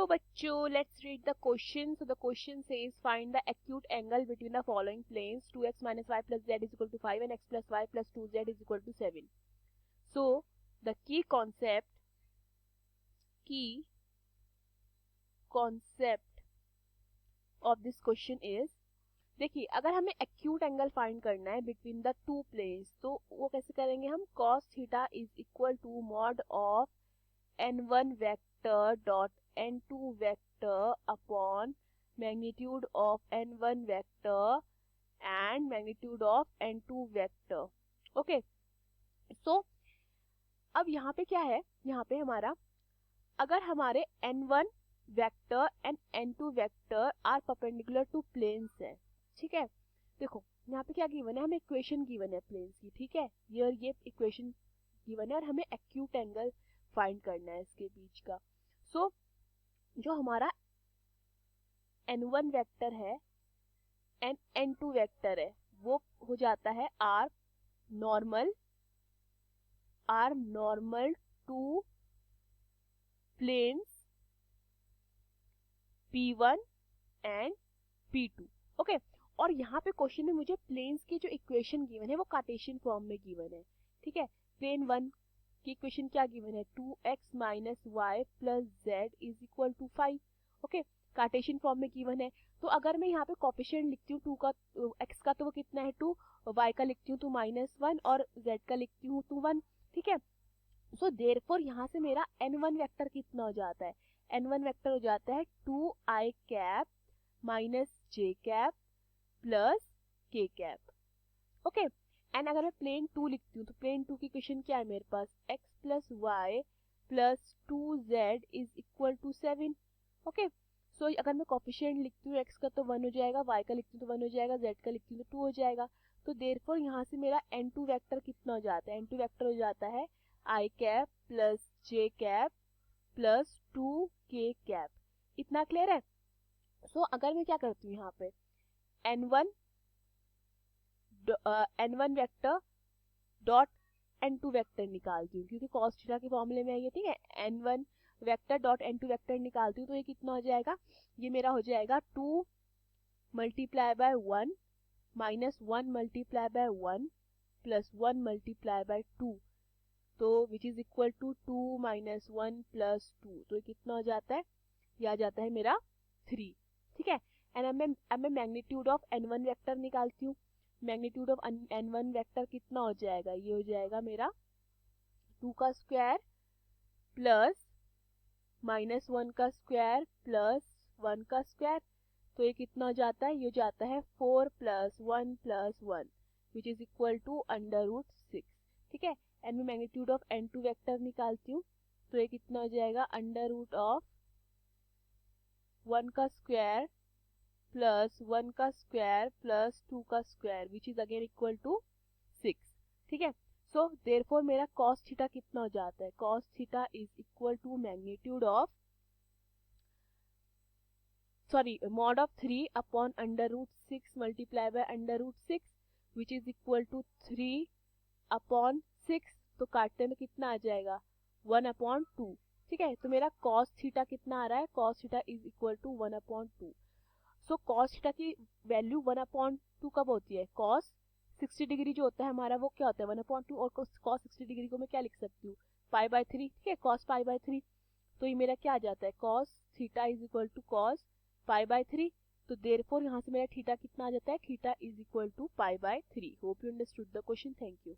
Hello bachcho, let's read the question. So the question says find the acute angle between the following planes 2x minus y plus z is equal to 5 and x plus y plus 2z is equal to 7. So the key concept of this question is, देखिए अगर हमें acute angle find करना है between the two planes तो वो कैसे करेंगे हम, cos theta is equal to mod of n1 vector dot n2 vector upon magnitude of n1 vector and magnitude of n2 vector. Okay, so अब यहाँ पे क्या है, यहाँ पे हमारा अगर हमारे n1 vector and n2 vector are perpendicular to planes है, ठीक है. देखो यहाँ पे क्या गिवन है, हमें इक्वेशन गिवन है प्लेन्स की, ठीक है. ये इक्वेशन गिवन है और हमें एक्यूट एंगल फाइंड करना है इसके बीच का. सो जो हमारा n1 वेक्टर है एंड n2 वेक्टर है वो हो जाता है are normal to planes P1 and P2. Okay, और यहाँ पे क्वेश्चन में मुझे प्लेन्स की जो इक्वेशन गिवन है वो कार्टेशियन फॉर्म में गिवन है, ठीक है. प्लेन 1 की इक्वेशन क्या गिवन है, 2x minus Y plus Z is equal to 5. Okay, Cartesian form में गिवन है. तो अगर मैं यहाँ पे कोफिशिएंट लिखती हूँ 2 का, x का तो वो कितना है 2, y का लिखती हूँ तो -1 और z का लिखती हूँ तो 1, ठीक है. सो देयरफॉर यहाँ से मेरा n1 वेक्टर कितना हो जाता है, n1 वेक्टर हो जाता है 2i cap minus j cap plus k cap. Okay, and अगर मैं प्लेन 2 लिखती हूँ तो प्लेन 2 की इक्वेशन क्या है मेरे पास, x plus Y plus 2z is equal to 7. Okay, so अगर मैं कोफिशिएंट लिखती हूँ x का तो 1 हो जाएगा, y का लिखती हूँ तो 1 हो जाएगा, z का लिखती हूँ तो 2 हो जाएगा. तो देयरफॉर यहाँ से मेरा n2 वेक्टर कितना हो जाता है, n2 वेक्टर हो जाता है i cap plus j cap plus 2k cap. इतना क्लियर है. सो अगर मैं क्या करती हूँ यहाँ पे n1 vector dot n2 vector निकालती हूँ क्योंकि cos थीटा के फॉर्मूले में है ये, ठीक है. n1 vector dot n2 vector निकालती हूँ तो ये कितना हो जाएगा, ये मेरा हो जाएगा 2 multiply by 1 minus 1 multiply by 1 plus 1 multiply by 2, तो which is equal to 2 minus 1 plus 2. तो ये कितना हो जाता है, ये आ जाता है मेरा 3, ठीक है. एंड अब मैं मैग्नीट्यूड ऑफ n1 वेक्टर निकालती हूँ. मैग्नीट्यूड ऑफ n1 वेक्टर कितना हो जाएगा, ये हो जाएगा मेरा 2 का स्क्वायर प्लस माइनस 1 का स्क्वायर प्लस 1 का स्क्वायर. तो ये कितना हो जाता है, ये हो जाता है 4 plus 1 plus 1 which is equal to under root 6, ठीक है. एंड मैं मैग्नीट्यूड ऑफ n2 वेक्टर निकालती हूँ तो ये कितना हो जाएगा, अंडर रूट ऑफ 1 का स्क्वायर प्लस 1 का स्क्वायर प्लस 2 का square which is again equal to 6, ठीक है. सो देयरफॉर मेरा cos थीटा कितना हो जाता है, cos theta is equal to magnitude of mod of 3 upon under root 6 multiply by under root 6 which is equal to 3 upon 6. तो काटने में कितना आ जाएगा, 1 अपॉन 2, ठीक है. तो मेरा cos थीटा कितना आ रहा है, cos theta is equal to 1 upon 2. So cos theta की वैल्यू 1 अपॉन 2 कब होती है, cos 60 डिग्री जो होता है हमारा वो क्या होता है 1 अपॉन 2, और cos 60 डिग्री को मैं क्या लिख सकती हूँ, पाई बाय 3, ठीक है, cos पाई बाय 3. तो ये मेरा क्या आ जाता है, cos theta is equal to cos pi by 3. तो देयरफॉर यहाँ से मेरा थीटा कितना आ जाता है, theta is equal to pi by 3. Hope you understood the question. Thank you.